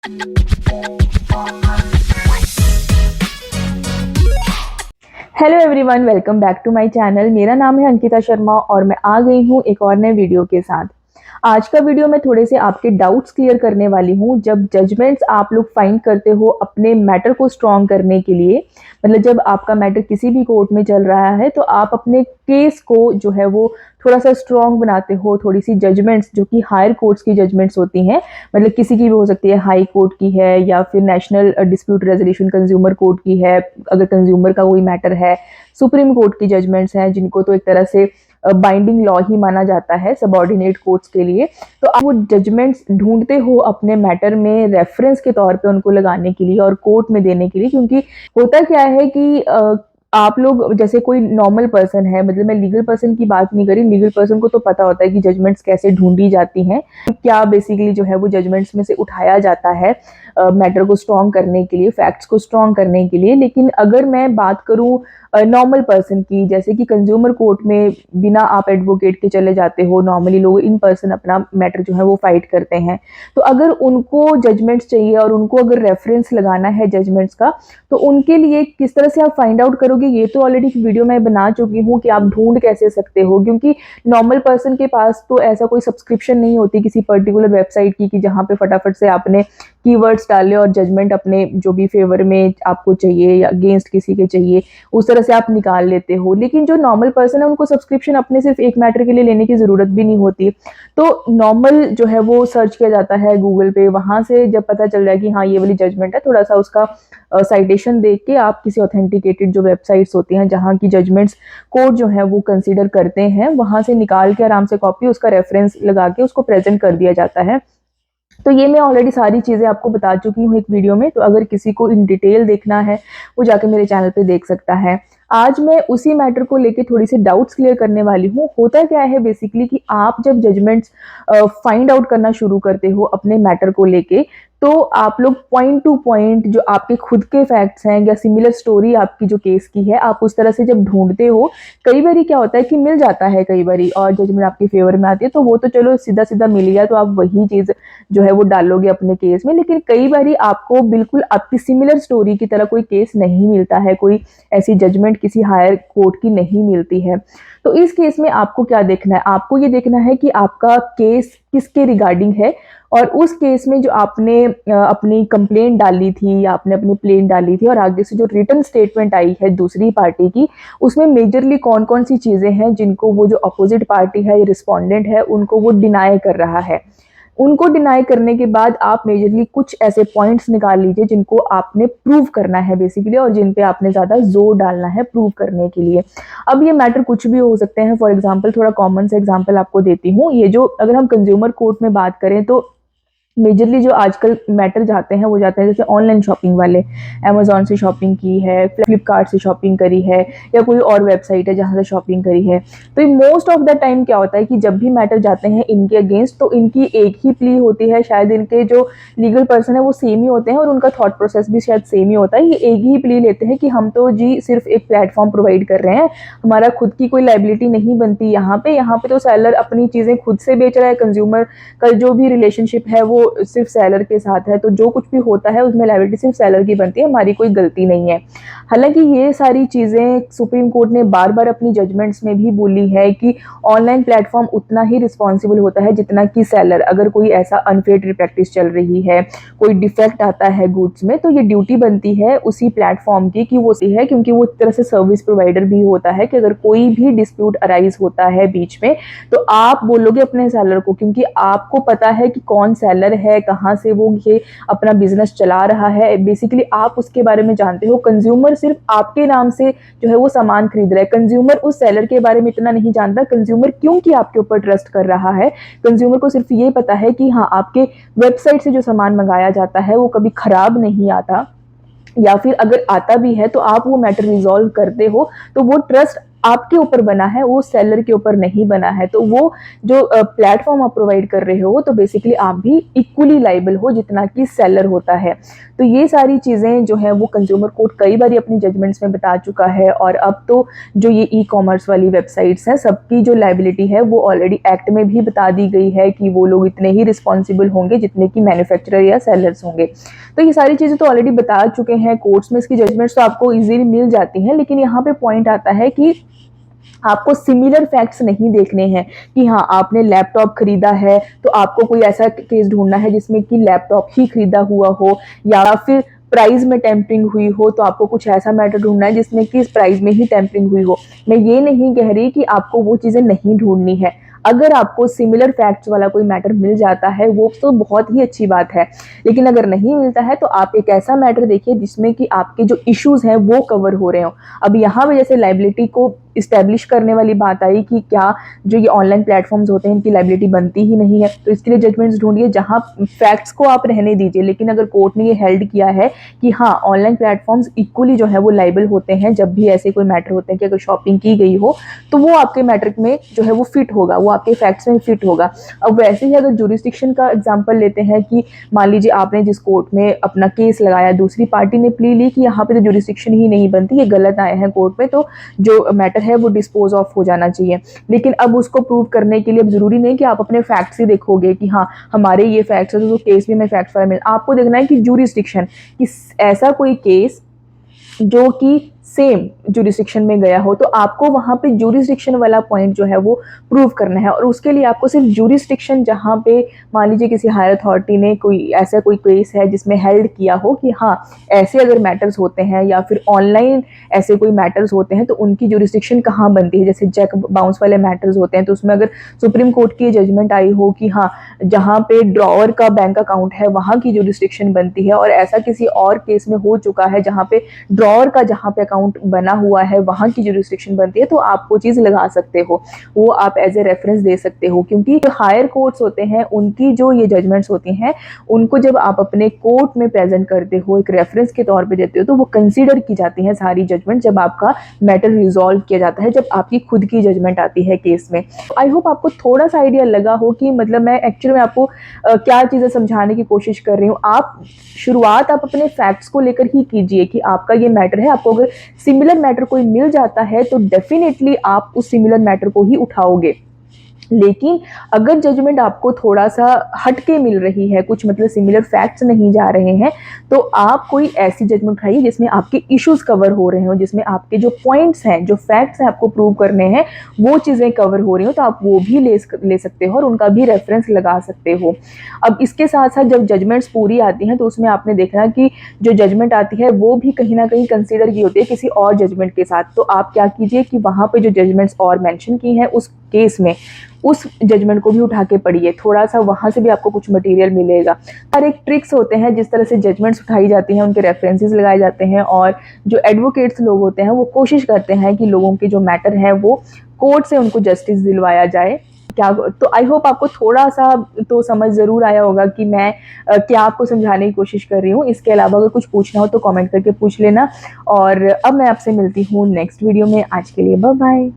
Hello everyone, welcome back to my channel. मेरा नाम है अंकिता शर्मा और मैं आ गई हूँ एक और नए वीडियो के साथ। आज का वीडियो में थोड़े से आपके डाउट्स क्लियर करने वाली हूँ। जब जजमेंट्स आप लोग फाइंड करते हो अपने मैटर को स्ट्रॉन्ग करने के लिए, मतलब जब आपका मैटर किसी भी कोर्ट में चल रहा है तो आप अपने केस को जो है वो थोड़ा सा स्ट्रॉन्ग बनाते हो। थोड़ी सी जजमेंट्स जो कि हायर कोर्ट्स की जजमेंट्स होती हैं, मतलब किसी की भी हो सकती है, हाई कोर्ट की है या फिर national dispute resolution consumer court की है, अगर कंज्यूमर का कोई मैटर है, सुप्रीम कोर्ट की जजमेंट्स हैं जिनको तो एक तरह से बाइंडिंग लॉ ही माना जाता है सबॉर्डिनेट कोर्ट्स के लिए। तो आप वो जजमेंट्स ढूंढते हो अपने मैटर में रेफरेंस के तौर पे उनको लगाने के लिए और कोर्ट में देने के लिए, क्योंकि होता क्या है कि आप लोग जैसे कोई नॉर्मल पर्सन है, मतलब मैं लीगल पर्सन की बात नहीं करी, लीगल पर्सन को तो पता होता है कि जजमेंट्स कैसे ढूंढी जाती हैं, क्या बेसिकली जो है वो जजमेंट्स में से उठाया जाता है मैटर को स्ट्रॉन्ग करने के लिए, फैक्ट्स को स्ट्रॉन्ग करने के लिए। लेकिन अगर मैं बात करूं नॉर्मल पर्सन की, जैसे कि कंज्यूमर कोर्ट में बिना आप एडवोकेट के चले जाते हो, नॉर्मली लोग इन पर्सन अपना मैटर जो है वो फाइट करते हैं। तो अगर उनको जजमेंट्स चाहिए और उनको अगर रेफरेंस लगाना है जजमेंट्स का, तो उनके लिए किस तरह से आप फाइंड आउट करोगे, ये तो ऑलरेडी वीडियो में बना चुकी हूँ कि आप ढूंढ कैसे सकते हो। क्योंकि नॉर्मल पर्सन के पास तो ऐसा कोई सब्सक्रिप्शन नहीं होती किसी पर्टिकुलर वेबसाइट की कि जहाँ पे फटाफट से आपने कीवर्ड्स डाले और जजमेंट अपने जो भी फेवर में आपको चाहिए या अगेंस्ट किसी के चाहिए उस तरह से आप निकाल लेते हो। लेकिन जो नॉर्मल पर्सन है उनको सब्सक्रिप्शन अपने सिर्फ एक मैटर के लिए लेने की जरूरत भी नहीं होती। तो नॉर्मल जो है वो सर्च किया जाता है गूगल पे, वहां से जब पता चल जाए कि हाँ ये वाली जजमेंट है, थोड़ा सा उसका साइटेशन देख के आप किसी ऑथेंटिकेटेड जो वेबसाइट्स होती हैं जहाँ की जजमेंट्स कोर्ट जो है वो कंसीडर करते हैं, वहां से निकाल के आराम से कॉपी उसका रेफरेंस लगा के उसको प्रेजेंट कर दिया जाता है। तो ये मैं ऑलरेडी सारी चीज़ें आपको बता चुकी हूँ एक वीडियो में, तो अगर किसी को इन डिटेल देखना है वो जाके मेरे चैनल पे देख सकता है। आज मैं उसी मैटर को लेके थोड़ी सी डाउट्स क्लियर करने वाली हूँ। होता क्या है बेसिकली कि आप जब जजमेंट्स फाइंड आउट करना शुरू करते हो अपने मैटर को लेके, तो आप लोग पॉइंट टू पॉइंट जो आपके खुद के फैक्ट्स हैं या सिमिलर स्टोरी आपकी जो केस की है, आप उस तरह से जब ढूंढते हो, कई बार क्या होता है कि मिल जाता है कई बार और जजमेंट आपके फेवर में आती है, तो वो तो चलो सीधा सीधा मिल गया तो आप वही चीज़ जो है वो डालोगे अपने केस में। लेकिन कई बार आपको बिल्कुल आपकी सिमिलर स्टोरी की तरह कोई केस नहीं मिलता है, कोई ऐसी जजमेंट किसी हायर कोर्ट की नहीं मिलती है। तो इस केस में आपको क्या देखना है, आपको ये देखना है कि आपका केस किसके रिगार्डिंग है, और उस केस में जो आपने अपनी कंप्लेंट डाली थी या आपने अपनी प्लेन डाली थी और आगे से जो रिटन स्टेटमेंट आई है दूसरी पार्टी की, उसमें मेजरली कौन कौन सी चीज़ें हैं जिनको वो जो अपोजिट पार्टी है या रिस्पोंडेंट है उनको वो डिनाई कर रहा है। उनको डिनाई करने के बाद आप मेजरली कुछ ऐसे पॉइंट्स निकाल लीजिए जिनको आपने प्रूव करना है बेसिकली, और जिन पे आपने ज़्यादा जोर डालना है प्रूव करने के लिए। अब ये मैटर कुछ भी हो सकते हैं। फॉर एग्जांपल, थोड़ा कॉमन से एग्जांपल आपको देती हूँ। ये जो अगर हम कंज्यूमर कोर्ट में बात करें तो मेजरली जो आजकल मैटर जाते हैं वो जाते हैं जैसे ऑनलाइन शॉपिंग वाले, अमेजोन से शॉपिंग की है, फ्लिपकार्ट से शॉपिंग करी है, या कोई और वेबसाइट है जहाँ से शॉपिंग करी है। तो मोस्ट ऑफ द टाइम क्या होता है कि जब भी मैटर जाते हैं इनके अगेंस्ट, तो इनकी एक ही प्ली होती है। शायद इनके जो लीगल पर्सन है वो सेम ही होते हैं और उनका थॉट प्रोसेस भी शायद सेम ही होता है। ये एक ही प्ली लेते हैं कि हम तो जी सिर्फ एक प्लेटफॉर्म प्रोवाइड कर रहे हैं, हमारा खुद की कोई लाइबिलिटी नहीं बनती यहाँ पे। यहाँ पे तो सेलर अपनी चीज़ें खुद से बेच रहा है, कंज्यूमर का जो भी रिलेशनशिप है वो सिर्फ सेलर के साथ है, तो जो कुछ भी होता है उसमें लायबिलिटी सिर्फ सेलर की बनती है, हमारी कोई गलती नहीं है। हालांकि ये सारी चीज़ें सुप्रीम कोर्ट ने बार बार अपनी जजमेंट्स में भी बोली है कि ऑनलाइन प्लेटफॉर्म उतना ही रिस्पॉन्सिबल होता है जितना कि सेलर। अगर कोई ऐसा अनफेयर ट्रेड प्रैक्टिस चल रही है, कोई डिफेक्ट आता है गुड्स में, तो ये ड्यूटी बनती है उसी प्लेटफॉर्म की कि वो है, क्योंकि वो एक तरह से सर्विस प्रोवाइडर भी होता है कि अगर कोई भी डिस्प्यूट अराइज होता है बीच में तो आप बोलोगे अपने सेलर को, क्योंकि आपको पता है कि कौन सेलर है, कहाँ से वो ये अपना बिजनेस चला रहा है, बेसिकली आप उसके बारे में जानते हो। कंज्यूमर सिर्फ आपके नाम से जो है वो सामान खरीद रहा है, कंज्यूमर उस सेलर के बारे में इतना नहीं जानता। कंज्यूमर क्योंकि आपके ऊपर ट्रस्ट कर रहा है, कंज्यूमर को सिर्फ ये पता है कि हाँ आपके वेबसाइट से जो सामान मंगाया जाता है वो कभी खराब नहीं आता, या फिर अगर आता भी है तो आप वो मैटर रिजॉल्व करते हो, तो वो ट्रस्ट आपके ऊपर बना है, वो सेलर के ऊपर नहीं बना है। तो वो जो प्लेटफॉर्म आप प्रोवाइड कर रहे हो, तो बेसिकली आप भी इक्वली लाइबल हो जितना कि सेलर होता है। तो ये सारी चीज़ें जो है वो कंज्यूमर कोर्ट कई बार अपनी जजमेंट्स में बता चुका है। और अब तो जो ये ई कॉमर्स वाली वेबसाइट्स हैं, सबकी जो लाइबिलिटी है वो ऑलरेडी एक्ट में भी बता दी गई है कि वो लोग इतने ही रिस्पॉन्सिबल होंगे जितने कि मैन्युफैक्चरर या सेलर्स होंगे। तो ये सारी चीज़ें तो ऑलरेडी बता चुके हैं कोर्ट्स में, इसकी जजमेंट्स तो आपको इजीली मिल जाती हैं। लेकिन यहाँ पे पॉइंट आता है कि आपको सिमिलर फैक्ट्स नहीं देखने हैं कि हाँ आपने लैपटॉप खरीदा है तो आपको कोई ऐसा केस ढूंढना है जिसमें कि लैपटॉप ही खरीदा हुआ हो, या फिर प्राइस में टेम्परिंग हुई हो, तो आपको कुछ ऐसा मैटर ढूंढना है जिसमें कि इस प्राइस में ही टेम्परिंग हुई हो। मैं ये नहीं कह रही कि आपको वो चीज़ें नहीं ढूंढनी है। अगर आपको सिमिलर फैक्ट्स वाला कोई मैटर मिल जाता है वो तो बहुत ही अच्छी बात है, लेकिन अगर नहीं मिलता है तो आप एक ऐसा मैटर देखिए जिसमें कि आपके जो इश्यूज हैं वो कवर हो रहे हो। अब यहाँ पे जैसे लाइबिलिटी को इस्टेब्लिश करने वाली बात आई कि क्या जो ये ऑनलाइन प्लेटफॉर्म्स होते हैं इनकी लाइबिलिटी बनती ही नहीं है, तो इसके लिए जजमेंट्स ढूंढिए जहां फैक्ट्स को आप रहने दीजिए। लेकिन अगर कोर्ट ने ये हेल्ड किया है कि हाँ ऑनलाइन प्लेटफॉर्म्स इक्वली जो है वो लाइबल होते हैं जब भी ऐसे कोई मैटर होते हैं कि अगर शॉपिंग की गई हो तो वो आपके मैटर में जो है वो फिट होगा, वो आपके फैक्ट्स में फिट होगा। अब वैसे ही अगर जुरिस्डिक्शन का एग्जाम्पल लेते हैं कि मान लीजिए आपने जिस कोर्ट में अपना केस लगाया, दूसरी पार्टी ने प्ली ली कि यहाँ पे तो जुरिस्डिक्शन ही नहीं बनती, ये गलत आए हैं कोर्ट में, तो जो मैटर है वो डिस्पोज ऑफ हो जाना चाहिए। लेकिन अब उसको प्रूव करने के लिए अब जरूरी नहीं कि आप अपने फैक्ट्स ही देखोगे कि हाँ हमारे ये फैक्ट्स है तो केस भी में फैक्ट्स वाला मिल, आपको देखना है कि जुरिस्डिक्शन कि ऐसा कोई केस जो कि सेम जुरिस्डिक्शन में गया हो, तो आपको वहां पे जुरिस्डिक्शन वाला पॉइंट जो है वो प्रूव करना है। और उसके लिए आपको सिर्फ जुरिस्डिक्शन जहां पे मान लीजिए किसी हायर अथॉरिटी ने कोई ऐसा कोई केस है जिसमें हेल्ड किया हो कि हाँ ऐसे अगर मैटर्स होते हैं या फिर ऑनलाइन ऐसे कोई मैटर्स होते हैं तो उनकी जुरिस्डिक्शन कहाँ बनती है। जैसे चेक बाउंस वाले मैटर्स होते हैं तो उसमें अगर सुप्रीम कोर्ट की जजमेंट आई हो कि हाँ जहाँ पे ड्रॉवर का बैंक अकाउंट है वहां की जुरिस्डिक्शन बनती है, और ऐसा किसी और केस में हो चुका है जहाँ पे ड्रॉवर का जहाँ पे अकाउंट बना हुआ है वहां की जुरिस्डिक्शन बनती है, तो आप वो चीज लगा सकते हो, वो आप एज ए रेफरेंस दे सकते हो। क्योंकि जो हायर कोर्ट्स होते हैं उनकी जो ये जजमेंट्स होती हैं उनको जब आप अपने कोर्ट में प्रेजेंट करते हो, एक रेफरेंस के तौर पे देते हो, तो वो कंसीडर की जाती हैं सारी जजमेंट जब आपका मैटर रिजॉल्व किया जाता है, जब आपकी खुद की जजमेंट आती है केस में। आई होप आपको थोड़ा सा आइडिया लगा हो कि मतलब मैं एक्चुअली में आपको क्या चीजें समझाने की कोशिश कर रही हूँ। आप शुरुआत आप अपने फैक्ट्स को लेकर ही कीजिए कि आपका ये मैटर है, आपको अगर सिमिलर मैटर कोई मिल जाता है तो डेफिनेटली आप उस सिमिलर मैटर को ही उठाओगे। लेकिन अगर जजमेंट आपको थोड़ा सा हटके मिल रही है, कुछ मतलब सिमिलर फैक्ट्स नहीं जा रहे हैं, तो आप कोई ऐसी जजमेंट उठाइए जिसमें आपके इश्यूज कवर हो रहे हो, जिसमें आपके जो पॉइंट्स हैं, जो फैक्ट्स हैं आपको प्रूव करने हैं, वो चीज़ें कवर हो रही हो, तो आप वो भी ले सकते हो और उनका भी रेफरेंस लगा सकते हो। अब इसके साथ साथ जब जजमेंट्स पूरी आती हैं तो उसमें आपने देखना कि जो जजमेंट आती है वो भी कहीं ना कहीं कंसीडर की होती है किसी और जजमेंट के साथ। तो आप क्या कीजिए कि वहाँ पे जो जजमेंट्स और मेंशन की हैं उस केस में उस जजमेंट को भी उठा के पढ़िए, थोड़ा सा वहां से भी आपको कुछ मटेरियल मिलेगा। और एक ट्रिक्स होते हैं जिस तरह से जजमेंट्स उठाई जाती हैं, उनके रेफरेंसेस लगाए जाते हैं, और जो एडवोकेट्स लोग होते हैं वो कोशिश करते हैं कि लोगों के जो मैटर है वो कोर्ट से उनको जस्टिस दिलवाया जाए। क्या तो आई होप आपको थोड़ा सा तो समझ ज़रूर आया होगा कि मैं क्या आपको समझाने की कोशिश कर रही हूँ। इसके अलावा अगर कुछ पूछना हो तो कमेंट करके पूछ लेना, और अब मैं आपसे मिलती हूँ नेक्स्ट वीडियो में। आज के लिए बाय बाय।